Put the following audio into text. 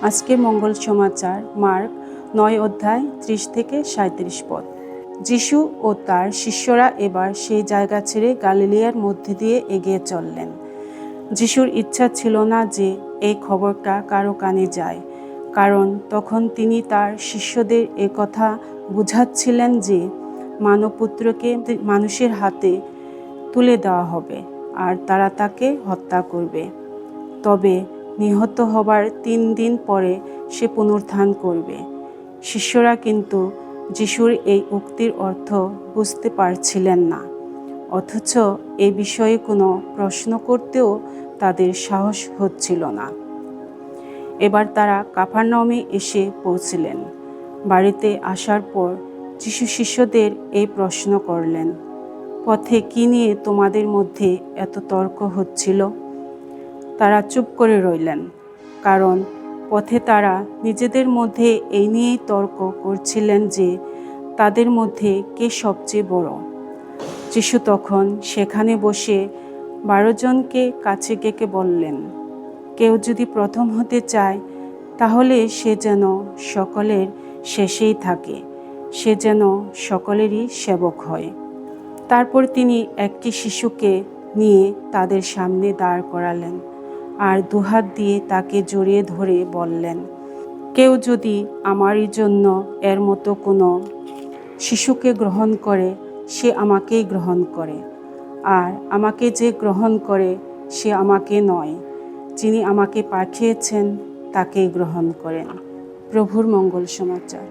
আজকের মঙ্গল সমাচার মার্ক 9 অধ্যায় 30 থেকে 37 পদ। যিশু ও তার শিষ্যরা এবার সেই জায়গা ছেড়ে গালিলিয়ার মধ্যে দিয়ে এগিয়ে চললেন। যিশুর ইচ্ছা ছিল না যে এই খবরটা কারো কানে যায়, কারণ তখন তিনি তার শিষ্যদের একথা বুঝাচ্ছিলেন যে মানবপুত্রকে মানুষের হাতে তুলে দেওয়া হবে আর তারা তাকে হত্যা করবে। তবে নিহত হবার 3 দিন পরে সে পুনরুত্থান করবে। শিষ্যরা কিন্তু যিশুর এই উক্তির অর্থ বুঝতে পারছিলেন না, অথচ এ বিষয়ে কোনো প্রশ্ন করতেও তাদের সাহস হচ্ছিল না। এবার তারা কাফারনাউমে এসে পৌঁছলেন। বাড়িতে আসার পর যিশু শিষ্যদের এই প্রশ্ন করলেন, পথে কি নিয়ে তোমাদের মধ্যে এত তর্ক হচ্ছিল? তারা চুপ করে রইলেন, কারণ পথে তারা নিজেদের মধ্যে এই নিয়েই তর্ক করছিলেন যে তাদের মধ্যে কে সবচেয়ে বড়। যিশু তখন সেখানে বসে 12 জনকে কাছে ডেকে বললেন, কেউ যদি প্রথম হতে চায় তাহলে সে যেন সকলের শেষেই থাকে, সে যেন সকলেরই সেবক হয়। তারপর তিনি একটি শিশুকে নিয়ে তাদের সামনে দাঁড় করালেন আর দুহাত দিয়ে তাকে জড়িয়ে ধরে বললেন, কেউ যদি আমারই জন্য এর মতো কোনো শিশুকে গ্রহণ করে সে আমাকেই গ্রহণ করে, আর আমাকে যে গ্রহণ করে সে আমাকে নয়, যিনি আমাকে পাঠিয়েছেন তাকেই গ্রহণ করেন। প্রভুর মঙ্গল সমাচার।